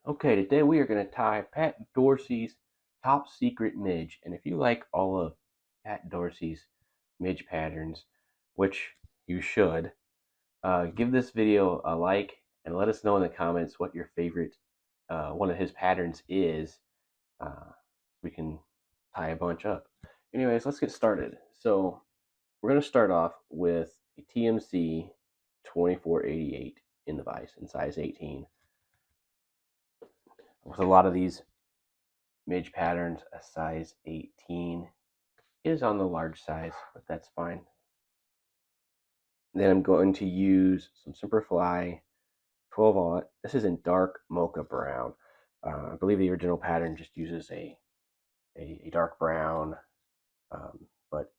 Okay, today we are going to tie Pat Dorsey's Top Secret Midge. And if you like all of Pat Dorsey's midge patterns, which you should, give this video a like and let us know in the comments what your favorite one of his patterns is. We can tie a bunch up. Anyways, let's get started. So we're going to start off with a TMC 2488 in the vise in size 18. With a lot of these midge patterns, a size 18 is on the large size, but that's fine. Then I'm going to use some Simperfly 12-aught. This is in dark mocha brown. I believe the original pattern just uses a dark brown, but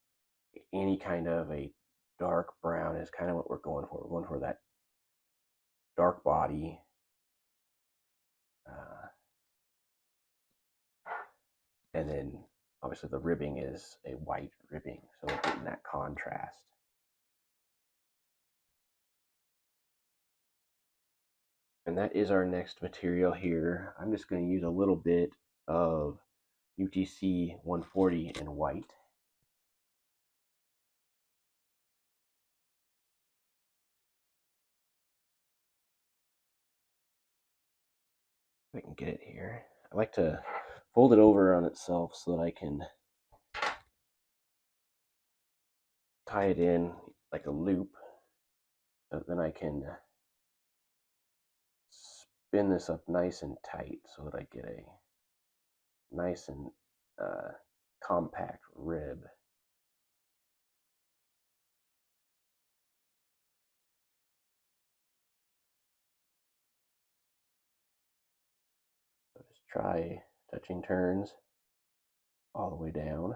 any kind of a dark brown is kind of what we're going for. We're going for that dark body. And then obviously the ribbing is a white ribbing, so we're getting that contrast. And that is our next material here. I'm just going to use a little bit of UTC 140 in white. If I can get it here. I like to fold it over on itself so that I can tie it in like a loop. So then I can spin this up nice and tight so that I get a nice and compact rib. So just try touching turns all the way down.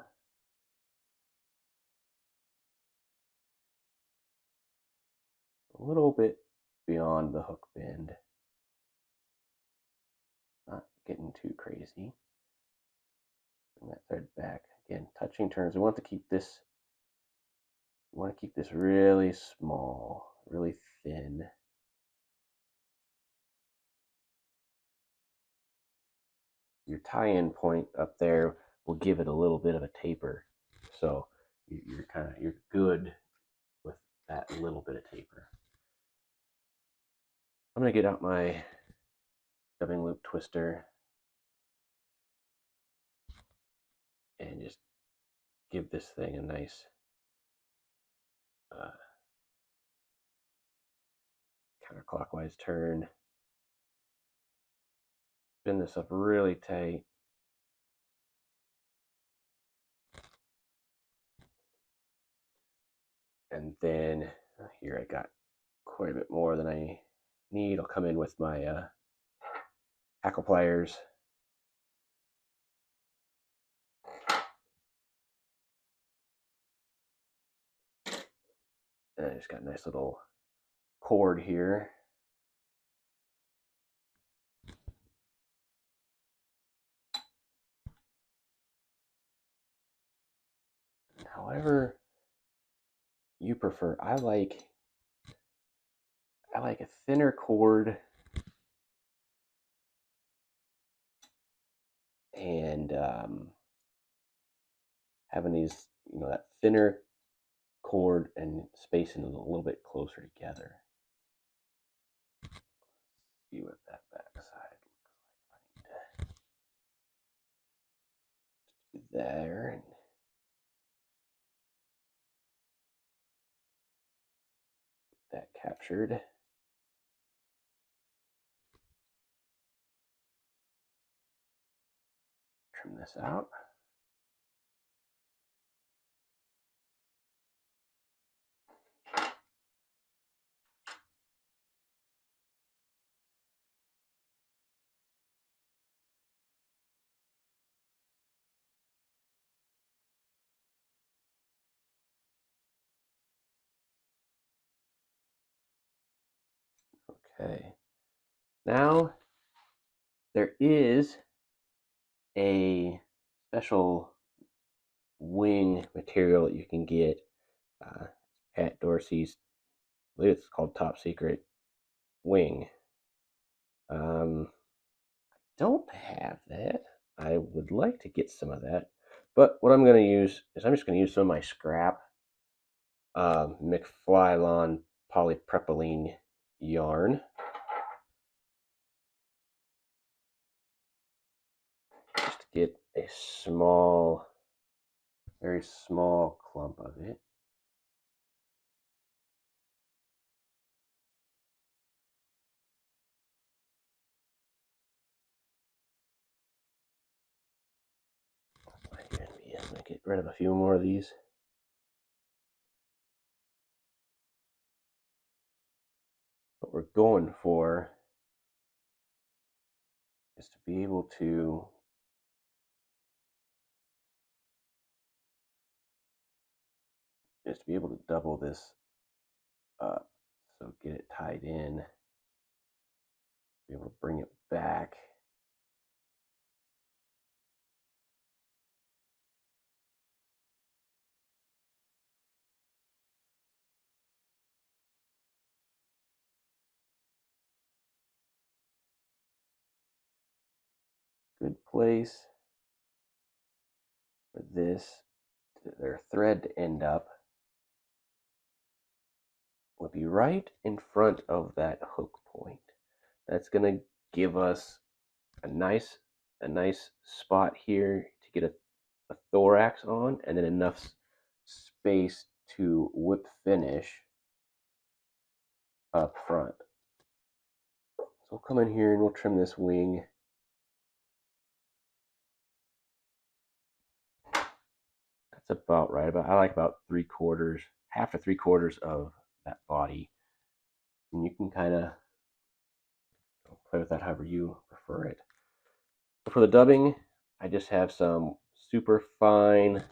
A little bit beyond the hook bend. Not getting too crazy. Bring that thread back. Again, touching turns. We want to keep this really small, really thin. Your tie-in point up there will give it a little bit of a taper. So you're good with that little bit of taper. I'm gonna get out my dubbing loop twister and just give this thing a nice counterclockwise turn. Spin this up really tight. And then here I got quite a bit more than I need. I'll come in with my hackle pliers. And I just got a nice little cord here. However you prefer. I like a thinner cord and having these, that thinner cord and spacing them a little bit closer together. See what that backside looks like. Do there and that captured. Trim this out. Okay. Now there is a special wing material that you can get. Pat Dorsey's, I believe it's called Top Secret Wing. don't have that. I would like to get some of that. But what I'm going to use is I'm just going to use some of my scrap McFlylon polypropylene yarn. Just to get a small, very small clump of it. I'm going to get rid of a few more of these. What we're going for is to be able to double this up. So get it tied in, be able to bring it back. Good place for their thread to end up would be right in front of that hook point. That's going to give us a nice spot here to get a thorax on, and then enough space to whip finish up front. So we'll come in here and we'll trim this wing. That's about right. I like about 3/4, half to 3/4 of that body. And you can kind of play with that however you prefer it. For the dubbing, I just have some super fine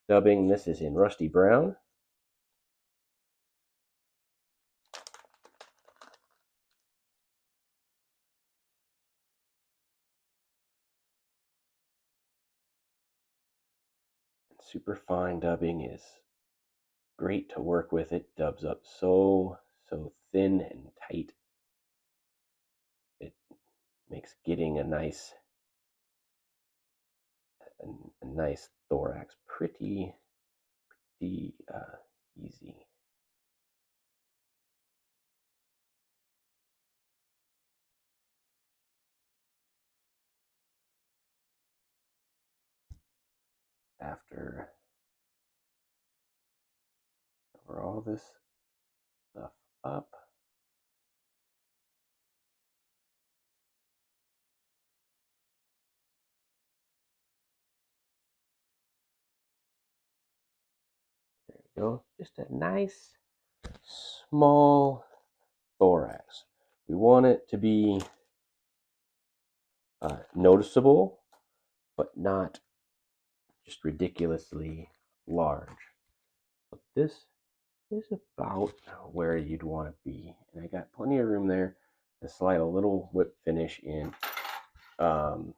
dubbing. This is in rusty brown. Super fine dubbing is great to work with. It dubs up so thin and tight. It makes getting a nice thorax pretty easy. After cover all this stuff up, there you go. Just a nice small thorax. We want it to be noticeable, but not just ridiculously large. But this is about where you'd want to be, and I got plenty of room there to slide a little whip finish in. 2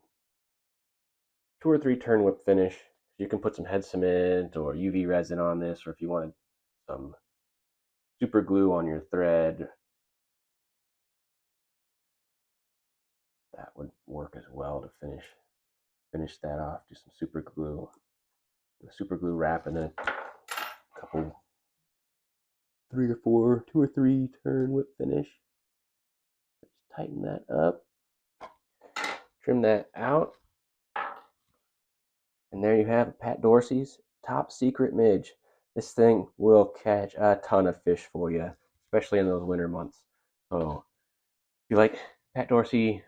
or 3 turn whip finish. You can put some head cement or UV resin on this, or if you wanted some super glue on your thread, that would work as well to finish that off. Do some super glue, wrap, and then a couple 2 or 3 turn whip finish. Just tighten that up, trim that out, and there you have Pat Dorsey's top secret midge. This thing will catch a ton of fish for you, especially in those winter months. So if you like Pat Dorsey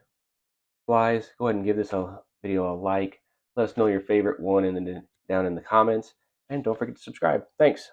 flies, go ahead and give this video a like. Let us know your favorite one down in the comments, and don't forget to subscribe. Thanks.